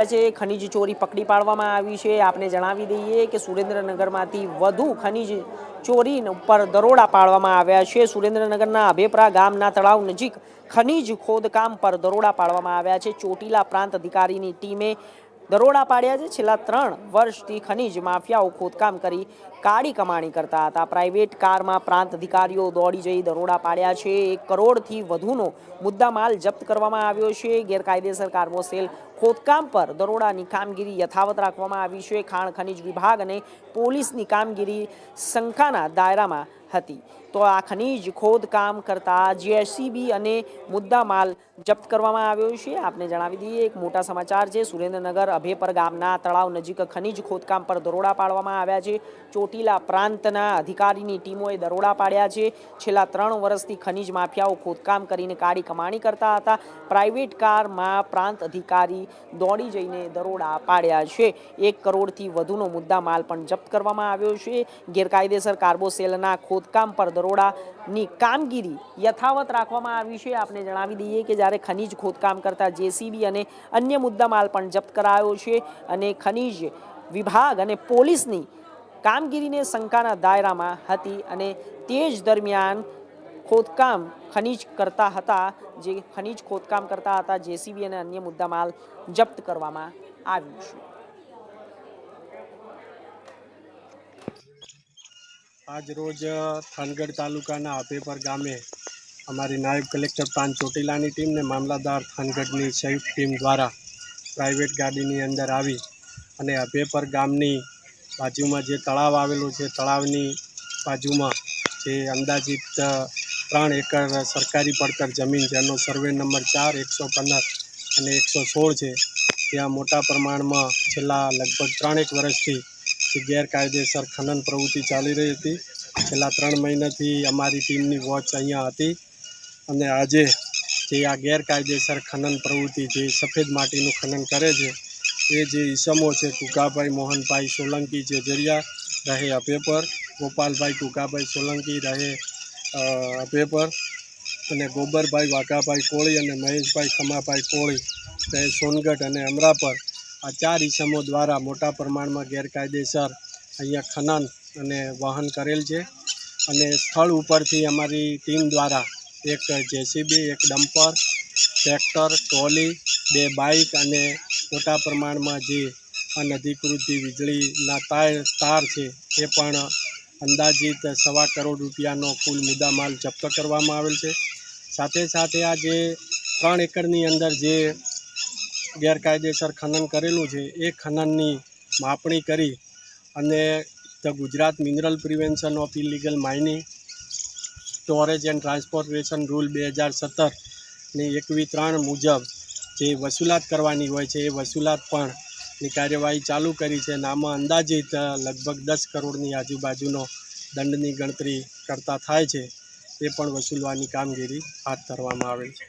ખનીજ ચોરી પકડી પાડવામાં આવી છે। આપને જણાવી દઈએ કે સુરેન્દ્રનગરમાંથી વધુ ખનીજ ચોરી ઉપર દરોડા પાડવામાં આવ્યા છે। સુરેન્દ્રનગરના અભેપરા ગામના તળાવ નજીક ખનીજ ખોદકામ પર દરોડા પાડવામાં આવ્યા છે। ચોટીલા પ્રાંત અધિકારીની ટીમે દરોડા પાડ્યા છે। છેલ્લા 3 વર્ષથી ખનીજ માફિયાઓ ખોદકામ કરી કાળી કમાણી કરતા હતા। પ્રાઇવેટ કારમાં પ્રાંત અધિકારીઓ દોડી જઈ દરોડા પાડ્યા છે। 1 કરોડથી વધુનો મુદ્દામાલ જપ્ત કરવામાં આવ્યો છે। ગેરકાયદેસર કાર્બોસેલ ખોદકામ પર દરોડાની કામગીરી યથાવત રાખવામાં આવી છે। ખાણ ખનીજ વિભાગ અને પોલીસની કામગીરી શંકાના દાયરામાં હતી। તો આ ખનીજ ખોદકામ કરતા જેસીબી અને મુદ્દામાલ જપ્ત કરવામાં આવ્યો છે। આપને જણાવી દઈએ એક મોટા સમાચાર છે। સુરેન્દ્રનગર અભેપર ગામના તળાવ નજીક ખનીજ ખોદકામ પર દરોડા પાડવામાં આવ્યા છે। ચોટીલા પ્રાંતના અધિકારીની ટીમોએ દરોડા પાડ્યા છે। છેલ્લા 3 વર્ષથી ખનીજ માફિયાઓ ખોદકામ કરીને કાળી કમાણી કરતા હતા। પ્રાઇવેટ કારમાં પ્રાંત અધિકારી દોડી જઈને દરોડા પાડ્યા છે। 1 કરોડથી વધુનો મુદ્દામાલ પણ જપ્ત કરવામાં આવ્યો છે। ગેરકાયદેસર કાર્બોસેલના ખોદકામ પર દરોડાની કામગીરી યથાવત રાખવામાં આવી છે। આપને જણાવી દઈએ કે જ્યારે ખનીજ ખોદકામ કરતા જેસીબી અને અન્ય મુદ્દામાલ પણ જપ્ત કરાયો છે અને ખનીજ વિભાગ અને પોલીસની કામગીરીને શંકાના દાયરામાં હતી અને તે જ દરમિયાન ખોદકામ ખનીજ કરતા હતા જે ખનીજ ખોદકામ કરતા હતા જેસીબી અને અન્ય મુદ્દામાલ જપ્ત કરવામાં આવ્યું છે। આજ રોજ થાનગઢ તાલુકાના અભેપર ગામે અમારી નાયબ કલેક્ટર પ્રાંત ચોટીલાની ટીમ ને મામલતદાર થાનગઢની સંયુક્ત ટીમ દ્વારા પ્રાઇવેટ ગાડીની અંદર આવી અને અભેપર ગામની બાજુમાં જે તળાવ આવેલું છે તળાવની બાજુમાં જે અંદાજિત 3 એકર સરકારી પડતર જમીન જેનો સર્વે નંબર 4, 115 અને 116 છે ત્યાં મોટા પ્રમાણમાં છેલ્લા લગભગ 3 વર્ષથી ગેરકાયદેસર ખનન પ્રવૃત્તિ ચાલી રહી હતી। છેલ્લા 3 મહિનાથી અમારી ટીમની વોચ અહીંયા હતી અને આજે જે આ ગેરકાયદેસર ખનન પ્રવૃત્તિ જે સફેદ માટીનું ખનન કરે છે એ જે ઈસમો છે કુકાભાઈ મોહનભાઈ સોલંકી જેજરિયા રહે અભેપર, ગોપાલભાઈ કુકાભાઈ સોલંકી રહે અભેપર અને ગોબરભાઈ વાઘાભાઈ કોળી અને મહેશભાઈ ખમાભાઈ કોળી રહે સોનગઢ અને અમરાપર આ 4 ઈસમો દ્વારા મોટા પ્રમાણમાં ગેરકાયદેસર અહીંયા ખનન અને વહન કરેલ છે અને સ્થળ ઉપરથી અમારી ટીમ દ્વારા એક જેસીબી, એક ડમ્પર, ટ્રેક્ટર, ટ્રોલી, 2 બાઇક અને મોટા પ્રમાણમાં જે અનધિકૃત વીજળીના તાર છે એ પણ અંદાજિત 1.25 કરોડ રૂપિયાનો કુલ મુદ્દામાલ જપ્ત કરવામાં આવેલ છે। સાથે સાથે આ જે 3 એકરની અંદર જે ગેરકાયદેસર ખનન કરેલું છે એ ખનનની માપણી કરી અને the Gujarat mineral prevention of illegal mining storage and transportation rule 2017ની 1(3) મુજબ જે વસૂલાત કરવાની હોય છે એ વસૂલાત પણ ની કાર્યવાહી ચાલુ કરી છે અને આમાં અંદાજિત લગભગ 10 કરોડની આજુબાજુનો દંડની ગણતરી કરતા થાય છે એ પણ વસૂલવાની કામગીરી હાથ ધરવામાં આવેલ છે।